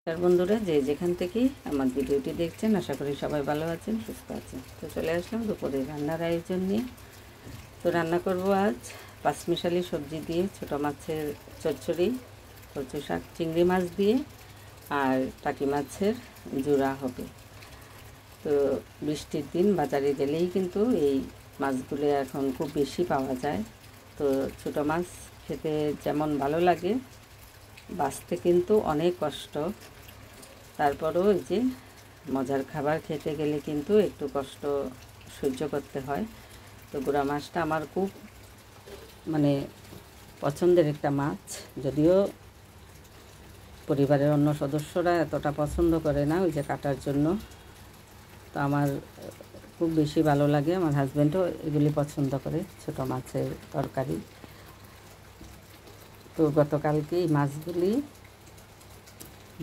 তার বন্ধুরা যে যেখান থেকেই আমার ভিডিওটি দেখছেন আশা করি সবাই ভালো আছেন, সুস্থ আছেন। তো চলে আসলাম দুপুরে রান্নার আয়োজন নিয়ে। তো রান্না করব আজ পাঁচমিশালি সবজি দিয়ে ছোটো মাছের চচ্চড়ি, কচু শাক, চিংড়ি মাছ দিয়ে আর টাকি মাছের জোড়া হবে। তো বৃষ্টির দিন বাজারে গেলেই কিন্তু এই মাছগুলো এখন খুব বেশি পাওয়া যায়। তো ছোটো মাছ খেতে যেমন ভালো লাগে, বাঁচতে কিন্তু অনেক কষ্ট। তারপরেও এই যে মজার খাবার খেতে গেলে কিন্তু একটু কষ্ট সহ্য করতে হয়। তো গুড়া মাছটা আমার খুব পছন্দের একটা মাছ, যদিও পরিবারের অন্য সদস্যরা এতটা পছন্দ করে না ওই যে কাটার জন্য। তো আমার খুব বেশি ভালো লাগে, আমার হাজব্যান্ডও এগুলি পছন্দ করে, ছোটো মাছের তরকারি। তো গতকালকে এই মাছগুলি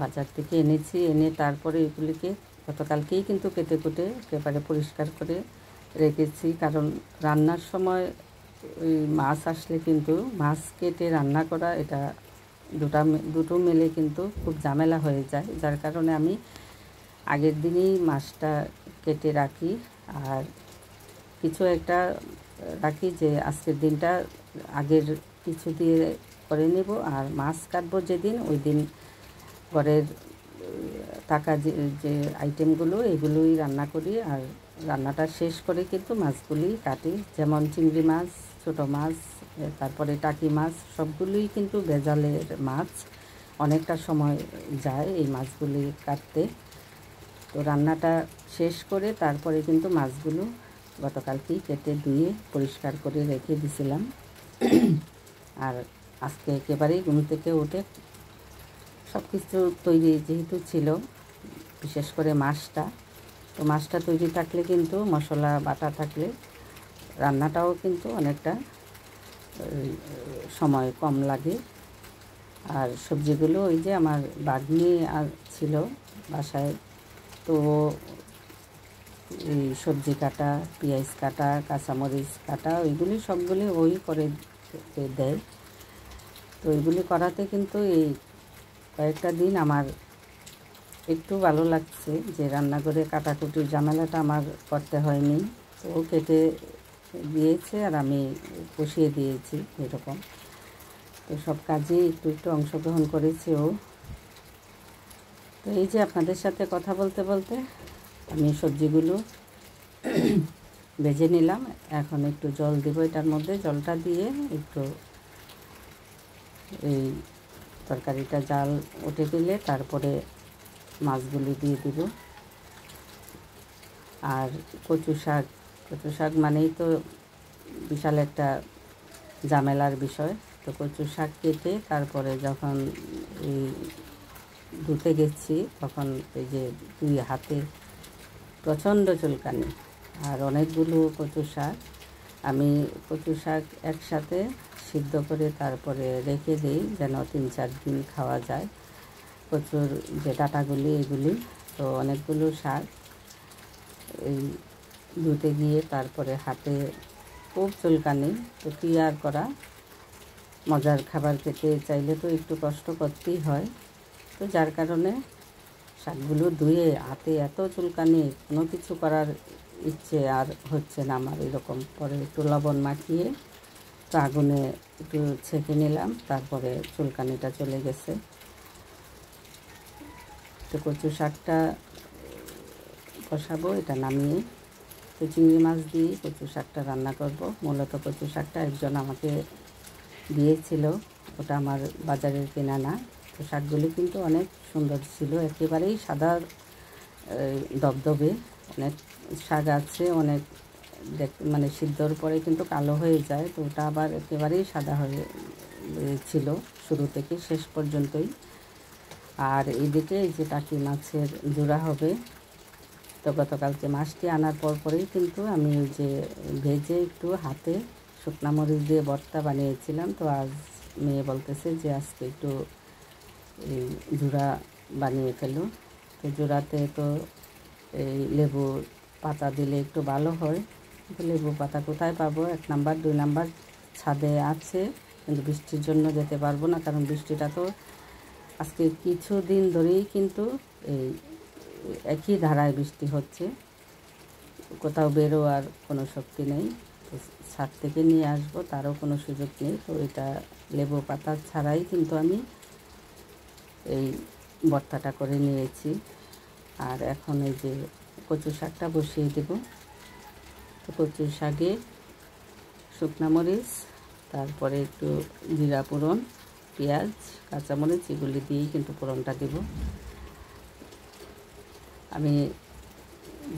বাজার থেকে এনেছি, এনে তারপরে এগুলিকে গতকালকেই কিন্তু কেটে কুটে একেবারে পরিষ্কার করে রেখেছি। কারণ রান্নার সময় ওই মাছ আসলে কিন্তু মাছ কেটে রান্না করা এটা দুটো মিলে কিন্তু খুব ঝামেলা হয়ে যায়। যার কারণে আমি আগের দিনই মাছটা কেটে রাখি আর কিছু একটা রাখি যে আজকের দিনটা আগের কিছু দিয়ে করে নেব, আর মাছ কাটবো যেদিন ওই দিন ঘরের থাকা যে আইটেমগুলো এগুলোই রান্না করি। আর রান্নাটা শেষ করে কিন্তু মাছগুলি কাটি, যেমন চিংড়ি মাছ, ছোটো মাছ, তারপরে টাকি মাছ, সবগুলোই কিন্তু ভেজালের মাছ, অনেকটা সময় যায় এই মাছগুলি কাটতে। তো রান্নাটা শেষ করে তারপরে কিন্তু মাছগুলো গতকালকেই কেটে ধুয়ে পরিষ্কার করে রেখে দিছিলাম। আর আজকে একেবারেই ঘুম থেকে উঠে সব কিছু তৈরি যেহেতু ছিল, বিশেষ করে মাছটা, তো মাছটা তৈরি থাকলে কিন্তু মশলা বাটা থাকলে রান্নাটাও কিন্তু অনেকটা সময় কম লাগে। আর সবজিগুলো ওই যে আমার বাগনি আর ছিল বাসায়, তো এই সবজি কাটা, পেঁয়াজ কাটা, কাঁচামরিচ কাটা, ওইগুলি সবগুলি ওই করে দেয়। তো ওইগুলি করাতে কিন্তু এই কয়েকটা দিন আমার একটু ভালো লাগছে যে রান্নাঘরে কাটাকুটির ঝামেলাটা আমার করতে হয়নি। তো ও কেটে দিয়েছে আর আমি কষিয়ে দিয়েছি এরকম। তো সব কাজেই একটু একটু অংশগ্রহণ করেছে ও। তো এই যে আপনাদের সাথে কথা বলতে বলতে আমি সবজিগুলো ভেজে নিলাম। এখন একটু জল দেব এটার মধ্যে, জলটা দিয়ে একটু এই তরকারিটা জাল উঠে দিলে তারপরে মাছগুলি দিয়ে দিব। আর কচু শাক মানেই তো বিশাল একটা ঝামেলার বিষয়। তো কচু শাক কেটে তারপরে যখন এই ধুতে গেছি তখন এই যে দুই হাতে প্রচণ্ড চুলকানি, আর অনেকগুলো কচু শাক। আমি কচু শাক একসাথে সিদ্ধ করে তারপরে রেখে দিই যেন 3-4 দিন খাওয়া যায়, কচুর যে ডাঁটাগুলি এগুলি। তো অনেকগুলো শাক এই ধুতে গিয়ে তারপরে হাতে খুব চুলকানি। তো কী আর করা, মজার খাবার খেতে চাইলে তো একটু কষ্ট করতেই হয়। তো যার কারণে শাকগুলো ধুয়ে হাতে এত চুলকানি, কোনো কিছু করার ইচ্ছে আর হচ্ছে না আমার। এরকম পরে একটু লবণ মাখিয়ে তো আগুনে একটু ছেঁকে নিলাম, তারপরে চুলকানিটা চলে গেছে। তো কচু শাকটা কষাবো, এটা নামিয়ে তো চিংড়ি মাছ দিয়ে কচু শাকটা রান্না করব। মূলত কচু শাকটা একজন আমাকে দিয়েছিল, ওটা আমার বাজারের কেনা না। তো শাকগুলি কিন্তু অনেক সুন্দর ছিল, একেবারেই সাদা দবদবে। অনেক শাক আছে অনেক সিদ্ধর পরে কিন্তু কালো হয়ে যায়, তো ওটা আবার একেবারেই সাদা হয়ে ছিল শুরু থেকে শেষ পর্যন্তই। আর এইদিকে এই যে টাকি মাছের জোড়া হবে। তো গতকালকে মাছটি আনার পরেই কিন্তু আমি ওই যে ভেজে একটু হাতে শুকনা মরিচ দিয়ে ভর্তা বানিয়েছিলাম। তো আজ মেয়ে বলতেছে যে আজকে একটু এই জোড়া বানিয়ে ফেলো। তো জোড়াতে তো এই লেবু পাতা দিলে একটু ভালো হয়। তো লেবু পাতা কোথায় পাবো, 1 নাম্বার 2 নাম্বার ছাদে আছে, কিন্তু বৃষ্টির জন্য যেতে পারবো না, কারণ বৃষ্টিটা তো আজকে কিছুদিন ধরেই কিন্তু এই একই ধারায় বৃষ্টি হচ্ছে, কোথাও বেরোয়ার কোনো শক্তি নেই। তো ছাদ থেকে নিয়ে আসবো তারও কোনো সুযোগ নেই। তো এটা লেবু পাতা ছাড়াই কিন্তু আমি এই ভর্তাটা করে নিয়েছি। আর এখন এই যে কচু শাকটা বসিয়ে দেব। তো কচু শাকে শুকনা মরিচ, তারপরে একটু জিরা ফোড়ন, পেঁয়াজ, কাঁচামরিচ এগুলি দিয়েই কিন্তু ফোড়নটা দেব। আমি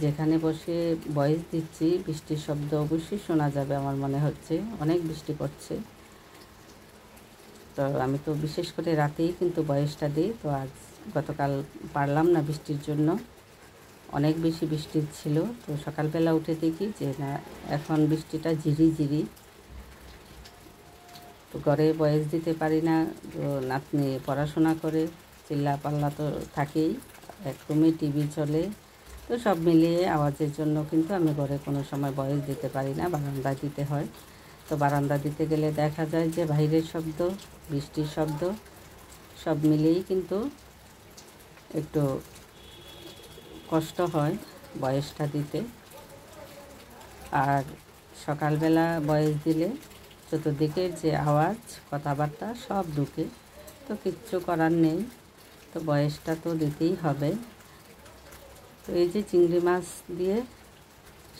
যেখানে বসে ভয়েস দিচ্ছি বৃষ্টির শব্দ অবশ্যই শোনা যাবে আমার মনে হচ্ছে, অনেক বৃষ্টি পড়ছে। তো আমি তো বিশেষ করে রাতেই কিন্তু ভয়েসটা দিই। তো আজ গতকাল পারলাম না বৃষ্টির জন্য, অনেক বেশি বৃষ্টি ছিল। তো সকালবেলা উঠে দেখি যে না, এখন বৃষ্টিটা ঝিরি। তো ঘরে ভয়েস দিতে পারি না, তো নাতনি পড়াশোনা করে, চিল্লা পাল্লা তো থাকেই, এক রুমে টিভি চলে। তো সব মিলিয়ে আওয়াজের জন্য কিন্তু আমি ঘরে কোনো সময় ভয়েস দিতে পারি না, বারান্দায় দিতে হয়। তো বারান্দা দিতে গেলে দেখা যায় যে বাইরের শব্দ, বৃষ্টির শব্দ সব মিলিয়েই কিন্তু একটু কষ্ট হয় ভয়েসটা দিতে। আর সকালবেলা ভয়েস দিলে চতুর্দিকের যে আওয়াজ, কথাবার্তা সব ঢুকে, তো কিচ্ছু করার নেই, তো ভয়েসটা তো দিতেই হবে। তো এই যে চিংড়ি মাছ দিয়ে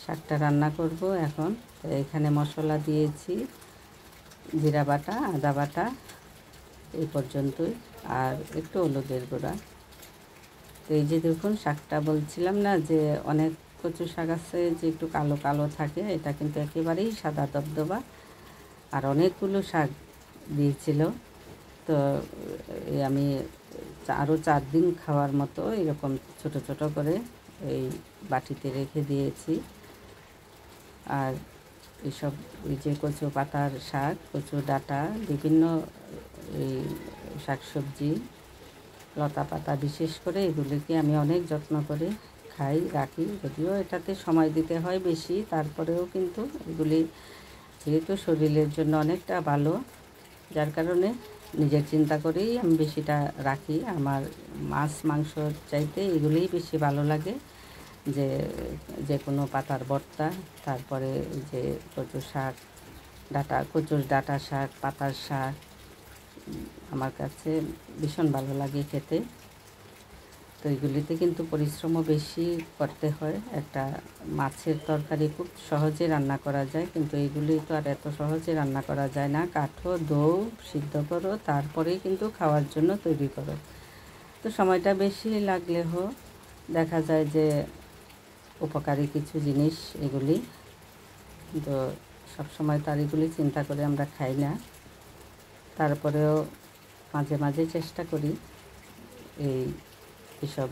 শাকটা রান্না করব এখন। তো এখানে মশলা দিয়েছি, জিরা বাটা, আদা বাটা, এই পর্যন্তই, আর একটু হলুদের গুঁড়া। তো এই যে দেখুন শাকটা, বলছিলাম না যে অনেক কচু শাক আছে যে একটু কালো কালো থাকে, এটা কিন্তু একেবারেই সাদা দবদবা। আর অনেকগুলো শাক দিয়েছিল। তো আমি আরও 4 দিন খাওয়ার মতো এরকম ছোট ছোট করে এই বাটিতে রেখে দিয়েছি। আর এইসব এই যে কচু পাতার শাক, কচু ডাঁটা, বিভিন্ন এই শাকসবজি, লতা পাতা বিশেষ করে এগুলিকে আমি অনেক যত্ন করে খাই, রাখি। যদিও এটাতে সময় দিতে হয় বেশি, তারপরেও কিন্তু এগুলি যেহেতু শরীরের জন্য অনেকটা ভালো, যার কারণে নিজের চিন্তা করেই আমি বেশিটা রাখি। আমার মাছ মাংসর চাইতে এগুলিই বেশি ভালো লাগে, যে কোনো পাতার ভর্তা, তারপরে যে কচু শাক, কচুর ডাঁটা শাক, পাতার শাক আমার কাছে ভীষণ ভালো লাগে খেতে। তো এগুলিতে কিন্তু পরিশ্রমও বেশি করতে হয়। একটা মাছের তরকারি খুব সহজে রান্না করা যায়, কিন্তু এইগুলি তো আর এত সহজে রান্না করা যায় না। কাটো, দৌ, সিদ্ধ করো, তারপরেই কিন্তু খাওয়ার জন্য তৈরি করো। তো সময়টা বেশি লাগলেও দেখা যায় যে উপকারী কিছু জিনিস এগুলি। তো সবসময় তার এগুলি চিন্তা করে আমরা খাই না, তারপরেও মাঝে মাঝে চেষ্টা করি এইসব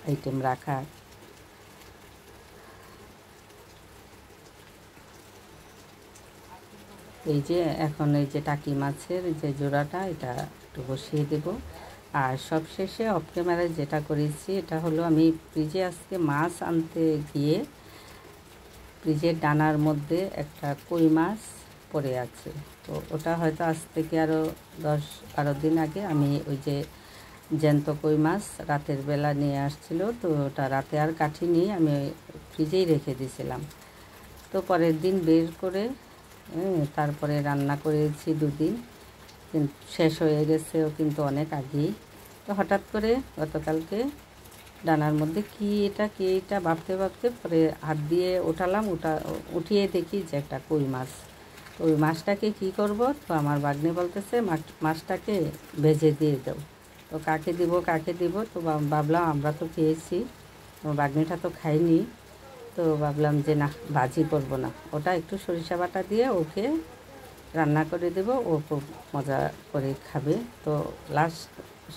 আইটেম রাখার। এই যে এখন এই যে টাকি মাছের যে জোড়াটা, এটা একটু বসিয়ে দেব। আর সবশেষে অফ ক্যামেরায় যেটা করেছি, এটা হলো আমি ফ্রিজে আজকে মাছ আনতে গিয়ে ফ্রিজের ডানার মধ্যে একটা কই মাছ পড়ে আছে। তো ওটা হয়তো আজ থেকে আরও 10-12 দিন আগে আমি ওই যে জ্যান্ত কই মাছ রাতের বেলা নিয়ে আসছিল, তো ওটা রাতে আর কাটিনি, আমি ফ্রিজেই রেখে দিয়েছিলাম। তো পরের দিন বের করে তারপরে রান্না করেছি 2 দিন, কিন্তু শেষ হয়ে গেছেও কিন্তু অনেক আগেই। তো হঠাৎ করে গতকালকে ডানার মধ্যে কি এটা ভাবতে পরে হাত দিয়ে উঠিয়ে দেখি যে একটা কই মাছ। তো ওই মাছটাকে কী করব, তো আমার ভাগ্নে বলতেছে মাছটাকে ভেজে দিয়ে দাও। তো কাকে দিব, তো ভাবলাম আমরা তো খেয়েছি, তো ভাগ্নিটা তো খাইনি। তো ভাবলাম যে না, ভাজি করব না, ওটা একটু সরিষা বাটা দিয়ে ওকে রান্না করে দেব, ও খুব মজা করে খাবে। তো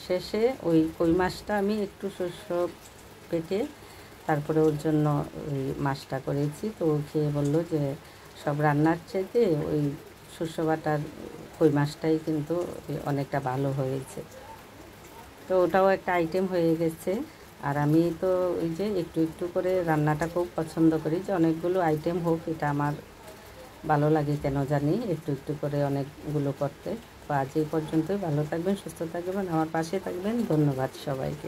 শেষে ওই কই মাছটা আমি একটু শস্য পেটে তারপরে ওর জন্য ওই মাছটা করেছি। তো ও খেয়ে বললো যে সব রান্নার চাইতে ওই শস্য বাটার কই মাছটাই কিন্তু অনেকটা ভালো হয়েছে। তো ওটাও একটা আইটেম হয়ে গেছে। আর আমি তো ওই যে একটু একটু করে রান্নাটা খুব পছন্দ করি, যে অনেকগুলো আইটেম হোক, এটা আমার ভালো লাগে কেন জানি, একটু একটু করে অনেকগুলো করতে। তো আজ এই পর্যন্তই। ভালো থাকবেন, সুস্থ থাকবেন, আমার পাশে থাকবেন। ধন্যবাদ সবাইকে।